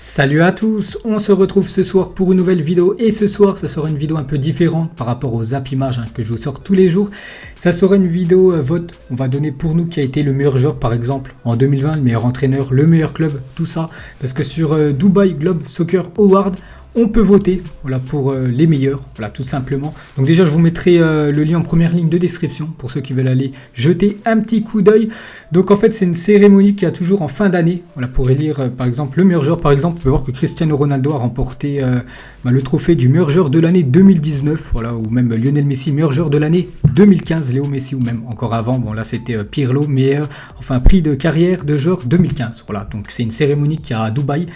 Salut à tous, on se retrouve ce soir pour une nouvelle vidéo et ce soir ça sera une vidéo un peu différente par rapport aux Zap Images que je vous sors tous les jours. Ça sera une vidéo vote, on va donner pour nous qui a été le meilleur joueur par exemple en 2020, le meilleur entraîneur, le meilleur club, tout ça. Parce que sur Dubai Globe Soccer Award, on peut voter voilà, pour les meilleurs, voilà, tout simplement. Donc déjà, je vous mettrai le lien en première ligne de description pour ceux qui veulent aller jeter un petit coup d'œil. Donc en fait, c'est une cérémonie qui a toujours en fin d'année, voilà, pour élire par exemple le meilleur joueur. Par exemple, on peut voir que Cristiano Ronaldo a remporté le trophée du meilleur joueur de l'année 2019, voilà, ou même Lionel Messi, meilleur joueur de l'année 2015, Léo Messi, ou même encore avant. Bon là, c'était Pirlo, meilleur, enfin prix de carrière de joueur 2015. Voilà, donc c'est une cérémonie qui a à Dubaï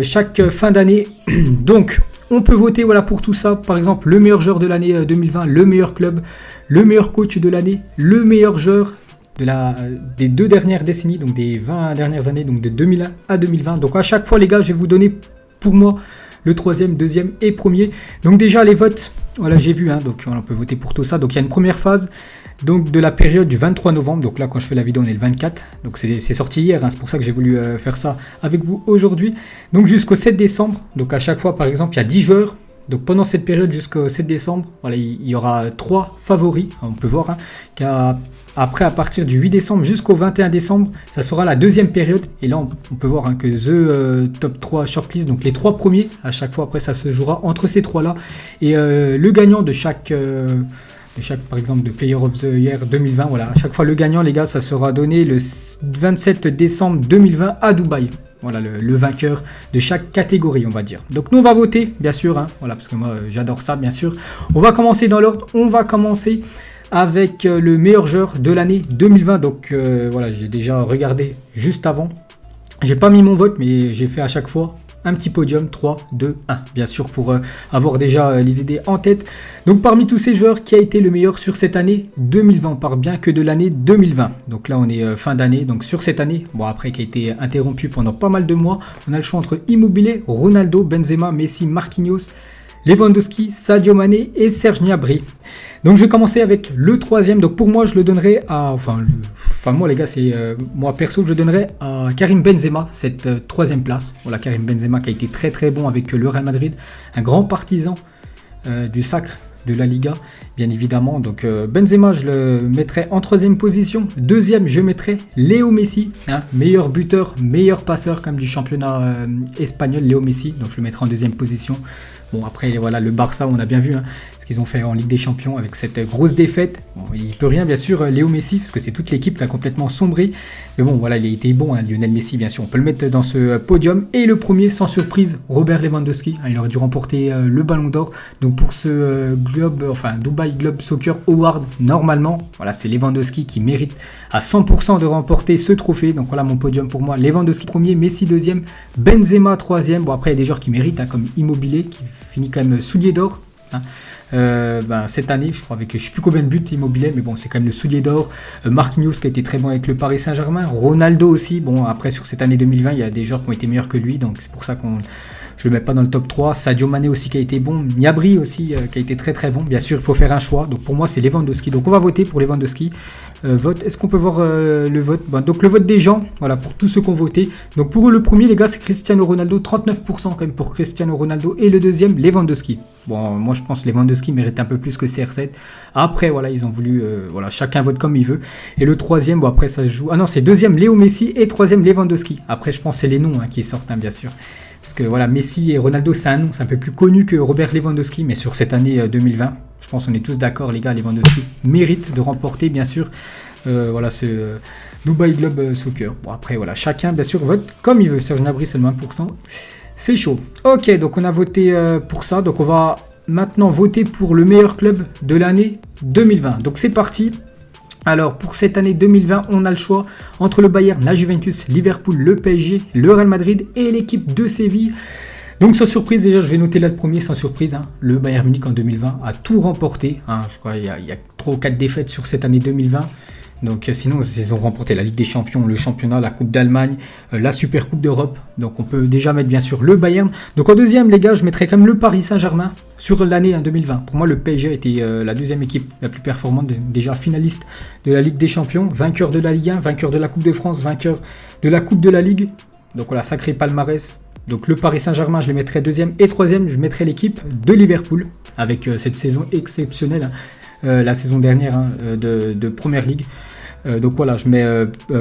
chaque fin d'année. Donc, on peut voter voilà, pour tout ça. Par exemple, le meilleur joueur de l'année 2020, le meilleur club, le meilleur coach de l'année, le meilleur joueur des 2 dernières décennies, donc des 20 dernières années, donc de 2001 à 2020. Donc à chaque fois, les gars, je vais vous donner pour moi le 3e, 2e et 1er. Donc déjà, les votes, voilà, j'ai vu, donc voilà, on peut voter pour tout ça. Donc il y a une première phase. Donc de la période du 23 novembre, donc là quand je fais la vidéo on est le 24, donc c'est sorti hier, c'est pour ça que j'ai voulu faire ça avec vous aujourd'hui. Donc jusqu'au 7 décembre, donc à chaque fois par exemple il y a 10 joueurs, donc pendant cette période jusqu'au 7 décembre, voilà, il y aura 3 favoris, on peut voir, après à partir du 8 décembre jusqu'au 21 décembre, ça sera la 2e période, et là on peut voir que The Top 3 Shortlist, donc les 3 premiers, à chaque fois après ça se jouera entre ces 3 là, et le gagnant de chaque par exemple de Player of the Year 2020, voilà, à chaque fois le gagnant les gars, ça sera donné le 27 décembre 2020 à Dubaï. Voilà le vainqueur de chaque catégorie on va dire. Donc nous on va voter bien sûr, voilà, parce que moi j'adore ça bien sûr. On va commencer dans l'ordre, on va commencer avec le meilleur joueur de l'année 2020. Donc voilà, j'ai déjà regardé juste avant. J'ai pas mis mon vote mais j'ai fait à chaque fois un petit podium, 3, 2, 1, bien sûr, pour avoir déjà les idées en tête. Donc parmi tous ces joueurs, qui a été le meilleur sur cette année 2020? On parle bien que de l'année 2020. Donc là, on est fin d'année, donc sur cette année, bon après qui a été interrompue pendant pas mal de mois, on a le choix entre Immobile, Ronaldo, Benzema, Messi, Marquinhos, Lewandowski, Sadio Mané et Serge Gnabry. Donc je vais commencer avec le 3e. Donc pour moi je le donnerai à... Enfin moi les gars, c'est moi perso je le donnerai à Karim Benzema, cette 3e place. Voilà, Karim Benzema qui a été très très bon avec le Real Madrid. Un grand partisan du sacre de la Liga, bien évidemment. Donc Benzema je le mettrai en 3e position. 2e je mettrai Léo Messi, meilleur buteur, meilleur passeur comme du championnat espagnol, Léo Messi. Donc je le mettrai en 2e position. Bon après voilà, le Barça on a bien vu ce qu'ils ont fait en Ligue des Champions avec cette grosse défaite. Bon, il peut rien bien sûr Léo Messi parce que c'est toute l'équipe qui a complètement sombré. Mais bon voilà, il a été bon Lionel Messi bien sûr, on peut le mettre dans ce podium. Et le premier sans surprise, Robert Lewandowski, il aurait dû remporter le Ballon d'Or. Donc pour ce Dubai Globe Soccer Award, normalement voilà, c'est Lewandowski qui mérite à 100% de remporter ce trophée. Donc voilà mon podium pour moi, Lewandowski premier, Messi 2e, Benzema 3e. Bon après il y a des joueurs qui méritent comme Immobile qui finit quand même soulier d'or cette année, je crois, avec je sais plus combien de buts Immobile, mais bon c'est quand même le soulier d'or. Marquinhos qui a été très bon avec le Paris Saint-Germain, Ronaldo aussi. Bon après sur cette année 2020 il y a des joueurs qui ont été meilleurs que lui, donc c'est pour ça qu'on je le mets pas dans le top 3. Sadio Mané aussi qui a été bon, Gnabry aussi qui a été très très bon. Bien sûr il faut faire un choix, donc pour moi c'est Lewandowski, donc on va voter pour Lewandowski. Vote, est-ce qu'on peut voir le vote? Donc le vote des gens, voilà, pour tous ceux qui ont voté. Donc pour eux le premier les gars c'est Cristiano Ronaldo, 39% quand même pour Cristiano Ronaldo, et le deuxième Lewandowski. Bon moi je pense que Lewandowski mérite un peu plus que CR7. Après voilà, ils ont voulu voilà, chacun vote comme il veut. Et le troisième, bon après ça se joue, ah non c'est deuxième Léo Messi et troisième Lewandowski. Après je pense que c'est les noms qui sortent bien sûr. Parce que voilà, Messi et Ronaldo, c'est un nom, c'est un peu plus connu que Robert Lewandowski, mais sur cette année 2020, je pense qu'on est tous d'accord, les gars, Lewandowski mérite de remporter, bien sûr, voilà, ce Dubai Globe Soccer. Bon, après, voilà, chacun, bien sûr, vote comme il veut. Serge Gnabry, seulement 1%. C'est chaud. Ok, donc on a voté pour ça. Donc on va maintenant voter pour le meilleur club de l'année 2020. Donc c'est parti. Alors pour cette année 2020, on a le choix entre le Bayern, la Juventus, Liverpool, le PSG, le Real Madrid et l'équipe de Séville. Donc sans surprise, déjà je vais noter là le premier sans surprise, le Bayern Munich en 2020 a tout remporté. Je crois qu'il y a 3 ou 4 défaites sur cette année 2020. Donc sinon ils ont remporté la Ligue des Champions, le championnat, la Coupe d'Allemagne, la Super Coupe d'Europe. Donc on peut déjà mettre bien sûr le Bayern. Donc en deuxième les gars, je mettrais quand même le Paris Saint-Germain sur l'année 2020. Pour moi le PSG a été la deuxième équipe la plus performante, déjà finaliste de la Ligue des Champions, vainqueur de la Ligue 1, vainqueur de la Coupe de France, vainqueur de la Coupe de la Ligue. Donc voilà, sacré palmarès Donc le Paris Saint-Germain, je les mettrai deuxième. Et troisième, je mettrai l'équipe de Liverpool, avec cette saison exceptionnelle, la saison dernière de Première Ligue. Donc voilà, je mets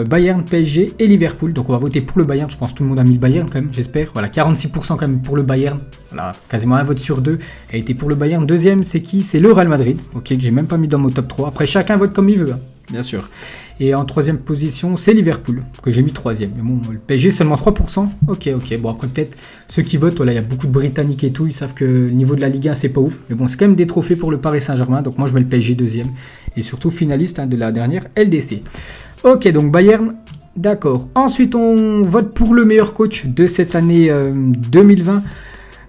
Bayern, PSG et Liverpool. Donc on va voter pour le Bayern. Je pense que tout le monde a mis le Bayern quand même, j'espère. Voilà, 46% quand même pour le Bayern. Voilà, quasiment un vote sur deux a été pour le Bayern. Deuxième, c'est qui? C'est le Real Madrid. Ok, que j'ai même pas mis dans mon top 3. Après, chacun vote comme il veut, hein, bien sûr. Et en troisième position, c'est Liverpool, que j'ai mis troisième. Mais bon, le PSG, seulement 3%. Ok. Bon, après, peut-être, ceux qui votent, voilà, il y a beaucoup de Britanniques et tout. Ils savent que le niveau de la Ligue 1, c'est pas ouf. Mais bon, c'est quand même des trophées pour le Paris Saint-Germain. Donc moi, je mets le PSG deuxième. Et surtout finaliste de la dernière LDC. Ok, donc Bayern, d'accord. Ensuite, on vote pour le meilleur coach de cette année 2020.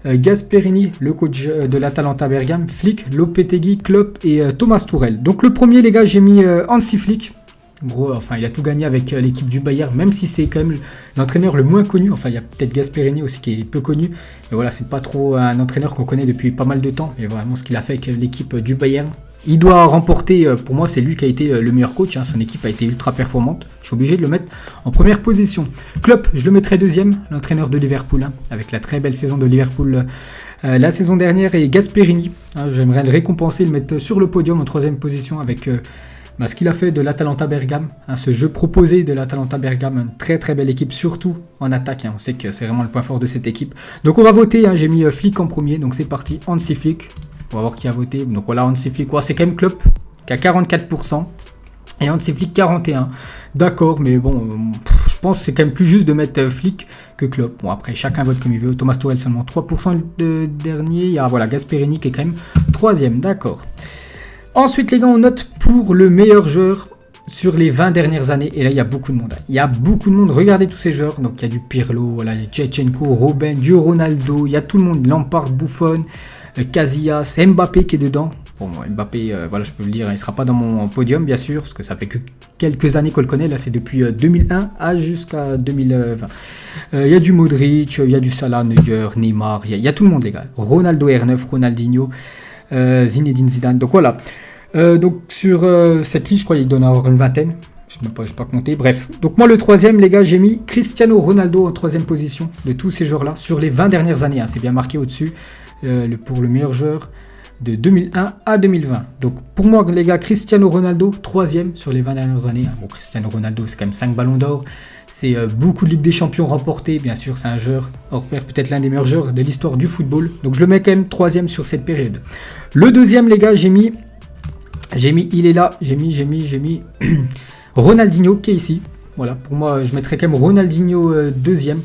Gasperini, le coach de l'Atalanta Bergame, Flick, Lopetegui, Klopp et Thomas Tuchel. Donc le premier, les gars, j'ai mis Hansi Flick. Gros, enfin, il a tout gagné avec l'équipe du Bayern, même si c'est quand même l'entraîneur le moins connu. Enfin, il y a peut-être Gasperini aussi qui est peu connu. Mais voilà, c'est pas trop un entraîneur qu'on connaît depuis pas mal de temps. Mais vraiment, ce qu'il a fait avec l'équipe du Bayern, il doit remporter. Pour moi, c'est lui qui a été le meilleur coach. Hein. Son équipe a été ultra performante. Je suis obligé de le mettre en première position. Klopp, je le mettrai deuxième, l'entraîneur de Liverpool, hein, avec la très belle saison de Liverpool la saison dernière. Et Gasperini, hein, j'aimerais le récompenser, le mettre sur le podium en troisième position avec... ce qu'il a fait de l'Atalanta Bergame, hein, ce jeu proposé de l'Atalanta Bergame, une très très belle équipe, surtout en attaque, hein, on sait que c'est vraiment le point fort de cette équipe. Donc on va voter, hein, j'ai mis Flick en premier, donc c'est parti, Hansi Flick, on va voir qui a voté. Donc voilà, Hansi Flick, c'est quand même Klopp qui a 44%, et Hansi Flick 41%, d'accord, mais bon, je pense que c'est quand même plus juste de mettre Flick que Klopp. Bon après, chacun vote comme il veut, Thomas Tuchel seulement 3% le dernier, il y a voilà, Gasperini qui est quand même troisième, d'accord. Ensuite, les gars, on note pour le meilleur joueur sur les 20 dernières années. Et là, il y a beaucoup de monde. Il y a beaucoup de monde. Regardez tous ces joueurs. Donc, il y a du Pirlo, voilà, il y a Tchechenko, Robben, du Ronaldo. Il y a tout le monde. Lampard, Buffon, Casillas, Mbappé qui est dedans. Bon, Mbappé, voilà, je peux le dire, il ne sera pas dans mon podium, bien sûr, parce que ça fait que quelques années qu'on le connaît. Là, c'est depuis 2001 jusqu'à 2020. Il y a du Modric, il y a du Salah, Neuer, Neymar. Il y a tout le monde, les gars. Ronaldo R9, Ronaldinho, Zinedine Zidane. Donc, voilà. Donc sur cette liste, je crois qu'il doit en avoir une vingtaine. Je n'ai pas compté. Bref. Donc moi, le troisième, les gars, j'ai mis Cristiano Ronaldo en troisième position de tous ces joueurs-là sur les 20 dernières années. Hein, c'est bien marqué au-dessus pour le meilleur joueur de 2001 à 2020. Donc pour moi, les gars, Cristiano Ronaldo, troisième sur les 20 dernières années. Hein. Bon, Cristiano Ronaldo, c'est quand même 5 ballons d'or. C'est beaucoup de Ligue des Champions remportés. Bien sûr, c'est un joueur hors pair, peut-être l'un des meilleurs joueurs de l'histoire du football. Donc je le mets quand même troisième sur cette période. Le deuxième, les gars, j'ai mis, il est là, j'ai mis Ronaldinho qui est ici. Voilà, pour moi, je mettrais quand même Ronaldinho deuxième.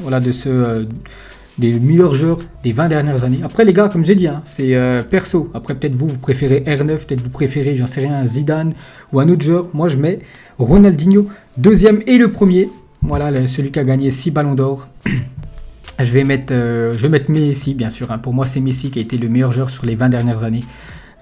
Voilà, des meilleurs joueurs des 20 dernières années. Après, les gars, comme j'ai dit, hein, c'est perso. Après, peut-être vous préférez R9, peut-être vous préférez, j'en sais rien, Zidane ou un autre joueur. Moi, je mets Ronaldinho deuxième et le premier. Voilà, celui qui a gagné 6 ballons d'or. Je vais mettre Messi, bien sûr. Hein. Pour moi, c'est Messi qui a été le meilleur joueur sur les 20 dernières années.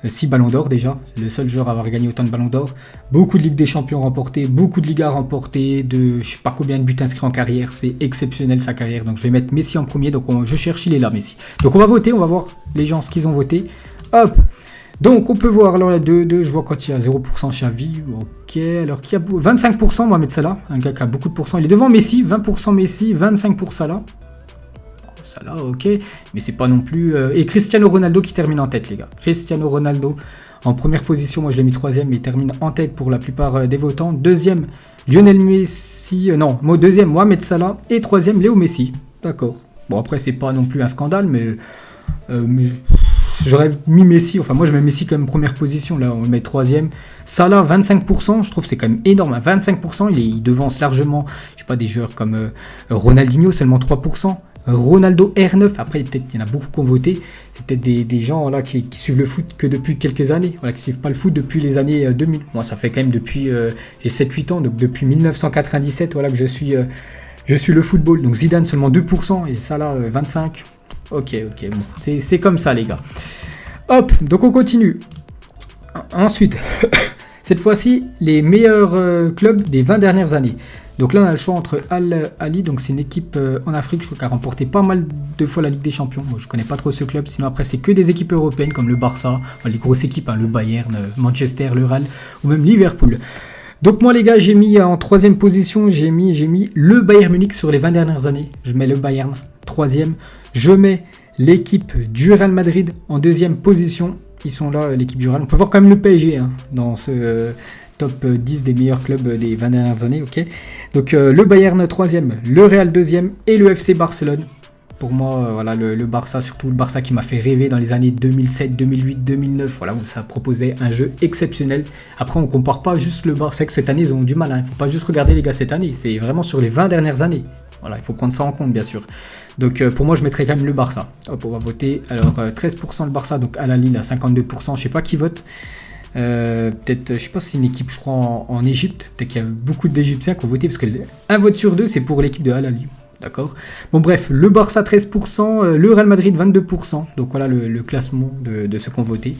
6 ballons d'or déjà, c'est le seul joueur à avoir gagné autant de ballons d'or. Beaucoup de Ligue des Champions remportés, beaucoup de Ligas remportées, de je sais pas combien de buts inscrits en carrière, c'est exceptionnel sa carrière. Donc je vais mettre Messi en premier, donc je cherche, il est là Messi. Donc on va voter, on va voir les gens ce qu'ils ont voté. Hop. Donc on peut voir, alors la 2, je vois quand il y a 0% Xavi, ok, alors qui a 25%, on va mettre ça là, un gars qui a beaucoup de pourcents, il est devant Messi, 20% Messi, 25% Salah. Là, ok, mais c'est pas non plus... Et Cristiano Ronaldo qui termine en tête, les gars. Cristiano Ronaldo en première position, moi je l'ai mis troisième, mais il termine en tête pour la plupart des votants. Deuxième, Lionel Messi, moi deuxième, Mohamed Salah, et troisième, Léo Messi. D'accord. Bon, après, c'est pas non plus un scandale, mais j'aurais mis Messi, enfin moi je mets Messi quand même première position, là on le met troisième. Salah 25%, je trouve que c'est quand même énorme, 25%, il devance largement, je sais pas, des joueurs comme Ronaldinho, seulement 3%. Ronaldo R9, après peut-être il y en a beaucoup qui ont voté, c'est peut-être des gens là, qui suivent le foot que depuis quelques années, voilà, qui suivent pas le foot depuis les années 2000. Moi ça fait quand même depuis j'ai 7-8 ans, donc depuis 1997 voilà, que je suis le football. Donc Zidane seulement 2% et Salah 25%. Ok, bon, c'est comme ça les gars. Hop, donc on continue. Ensuite, cette fois-ci, les meilleurs clubs des 20 dernières années. Donc là, on a le choix entre Al-Ahly, donc c'est une équipe en Afrique, je crois qui a remporté pas mal de fois la Ligue des Champions. Moi, je connais pas trop ce club, sinon après, c'est que des équipes européennes comme le Barça, les grosses équipes, hein, le Bayern, Manchester, le Real ou même Liverpool. Donc moi, les gars, j'ai mis en troisième position, j'ai mis le Bayern Munich sur les 20 dernières années. Je mets le Bayern. troisième. Je mets l'équipe du Real Madrid en deuxième position. Ils sont là, l'équipe du Real. On peut voir quand même le PSG hein, dans ce top 10 des meilleurs clubs des 20 dernières années. Ok. Donc le Bayern troisième, le Real deuxième et le FC Barcelone. Pour moi, voilà, le Barça, surtout le Barça qui m'a fait rêver dans les années 2007, 2008, 2009, voilà, où ça proposait un jeu exceptionnel. Après, on ne compare pas juste le Barça, que cette année, ils ont du mal. Il ne faut pas juste regarder les gars cette année, c'est vraiment sur les 20 dernières années. Voilà, il faut prendre ça en compte, bien sûr. Donc, pour moi, je mettrais quand même le Barça. Hop, on va voter. Alors, 13% le Barça, donc à la Lille, à 52%, je ne sais pas qui vote. Peut-être, je sais pas si c'est une équipe, je crois, en Égypte. Peut-être qu'il y a beaucoup d'Égyptiens qui ont voté, parce que un vote sur deux, c'est pour l'équipe de Al Ahly. D'accord. Bon bref, le Barça 13%, le Real Madrid 22%. Donc voilà le classement de ceux qui ont voté.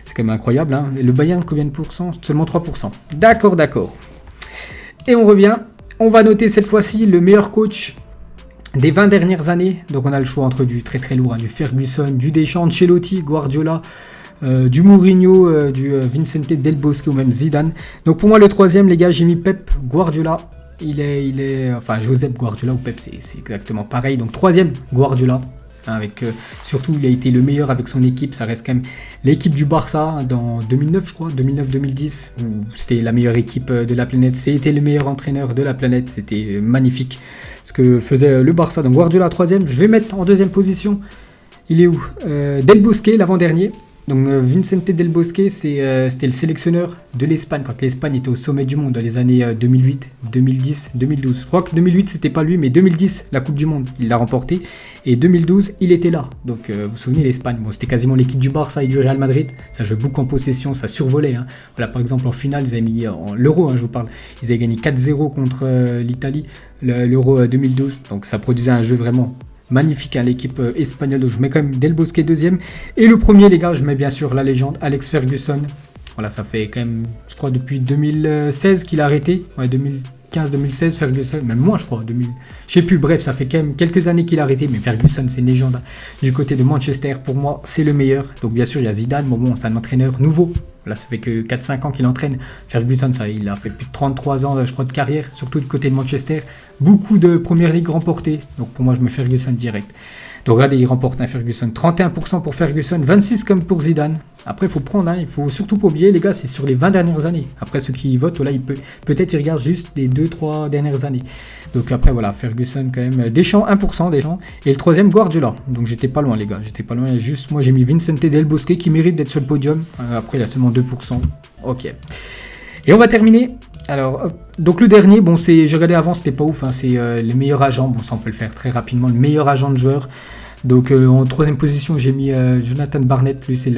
C'est quand même incroyable. Hein. Et le Bayern, combien de pourcents? Seulement 3%. D'accord, d'accord. Et on revient. On va noter cette fois-ci le meilleur coach des 20 dernières années. Donc on a le choix entre du très très lourd, hein, du Ferguson, du Deschamps, Ancelotti, Guardiola, du Mourinho, du Vicente Del Bosque ou même Zidane. Donc pour moi le troisième, les gars, j'ai mis Pep Guardiola. Enfin Josep Guardiola ou Pep, c'est exactement pareil. Donc troisième, Guardiola. Avec surtout, il a été le meilleur avec son équipe. Ça reste quand même l'équipe du Barça dans 2009, je crois, 2009-2010. C'était la meilleure équipe de la planète. C'était le meilleur entraîneur de la planète. C'était magnifique ce que faisait le Barça. Donc Guardiola troisième. Je vais mettre en deuxième position. Il est où Del Bosque, l'avant-dernier. Donc Vicente Del Bosque, c'était le sélectionneur de l'Espagne quand l'Espagne était au sommet du monde dans les années 2008, 2010, 2012. Je crois que 2008 c'était pas lui, mais 2010 la Coupe du Monde il l'a remporté et 2012 il était là. Donc vous vous souvenez l'Espagne, bon, c'était quasiment l'équipe du Barça et du Real Madrid. Ça jouait beaucoup en possession, ça survolait. Hein. Voilà, par exemple en finale ils avaient mis en l'Euro, hein, je vous parle, ils avaient gagné 4-0 contre l'Italie, l'Euro 2012. Donc ça produisait un jeu vraiment magnifique, hein, l'équipe espagnole. Donc je mets quand même Del Bosque deuxième. Et le premier, les gars, je mets bien sûr la légende Alex Ferguson. Voilà, ça fait quand même, je crois, depuis 2016 qu'il a arrêté. Ouais, 2015-2016, Ferguson, même moins, je crois. Je sais plus, bref, ça fait quand même quelques années qu'il a arrêté. Mais Ferguson, c'est une légende. Du côté de Manchester, pour moi, c'est le meilleur. Donc bien sûr, il y a Zidane. Bon, c'est un entraîneur nouveau. Là, ça fait que 4-5 ans qu'il entraîne. Ferguson, ça, il a fait plus de 33 ans, je crois, de carrière, surtout du côté de Manchester. Beaucoup de Première Ligue remportées. Donc pour moi, je mets Ferguson direct. Donc regardez, il remporte un Ferguson. 31% pour Ferguson, 26% comme pour Zidane. Après, il faut prendre, hein, il faut surtout pas oublier, les gars, c'est sur les 20 dernières années. Après, ceux qui votent, voilà, peut-être ils regardent juste les 2-3 dernières années. Donc après, voilà, Ferguson quand même. Deschamps, 1%, Deschamps. Et le troisième, Guardiola. Donc j'étais pas loin, les gars. J'étais pas loin. Juste, moi, j'ai mis Vicente Del Bosque qui mérite d'être sur le podium. Après, il a seulement 2%. Ok. Et on va terminer. Alors, donc le dernier, bon, j'ai regardé avant, c'était pas ouf, hein, c'est les meilleurs agents. Bon, ça on peut le faire très rapidement. Le meilleur agent de joueur. Donc en troisième position, j'ai mis Jonathan Barnett. Lui, c'est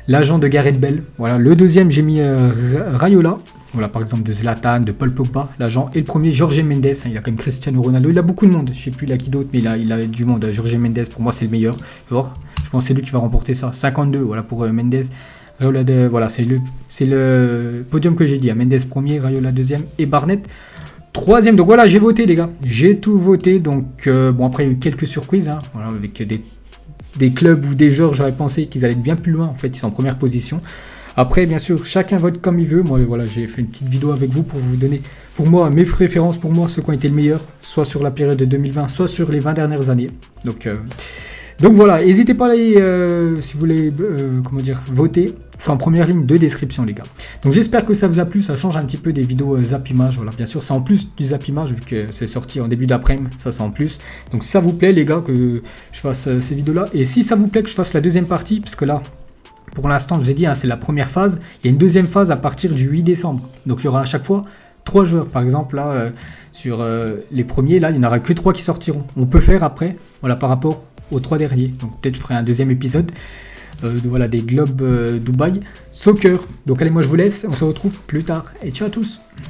l'agent de Gareth Bale. Voilà. Le deuxième, j'ai mis Raiola. Voilà, par exemple de Zlatan, de Paul Pogba, l'agent. Et le premier, Jorge Mendes. Hein, il a quand même Cristiano Ronaldo. Il a beaucoup de monde. Je sais plus il a qui d'autre, mais il a du monde. Jorge Mendes, pour moi, c'est le meilleur. Alors, je pense que c'est lui qui va remporter ça. 52, voilà, pour Mendes. Raiola voilà, c'est le podium que j'ai dit. Mendes premier, Raiola deuxième et Barnett troisième. Donc voilà, j'ai voté les gars. J'ai tout voté. Donc bon, après il y a eu quelques surprises. Hein, voilà, avec des clubs ou des joueurs, j'aurais pensé qu'ils allaient être bien plus loin. En fait, ils sont en première position. Après, bien sûr, chacun vote comme il veut. Moi, voilà, j'ai fait une petite vidéo avec vous pour vous donner, pour moi, mes préférences, pour moi, ceux qui ont été le meilleur, soit sur la période de 2020, soit sur les 20 dernières années. Donc voilà, n'hésitez pas à aller, si vous voulez, voter. C'est en première ligne de description, les gars. Donc j'espère que ça vous a plu. Ça change un petit peu des vidéos Zap Image. Voilà, bien sûr, c'est en plus du Zap Image, vu que c'est sorti en début d'après-midi. Ça, c'est en plus. Donc si ça vous plaît, les gars, que je fasse ces vidéos-là. Et si ça vous plaît que je fasse la deuxième partie, parce que là, pour l'instant, je vous ai dit, hein, c'est la première phase. Il y a une deuxième phase à partir du 8 décembre. Donc il y aura à chaque fois 3 joueurs. Par exemple, là, sur les premiers, là, il n'y en aura que 3 qui sortiront. On peut faire après, voilà, par rapport aux 3 derniers. Donc peut-être je ferai un deuxième épisode voilà, des globes Dubaï Soccer. Donc allez, moi je vous laisse, on se retrouve plus tard et ciao à tous.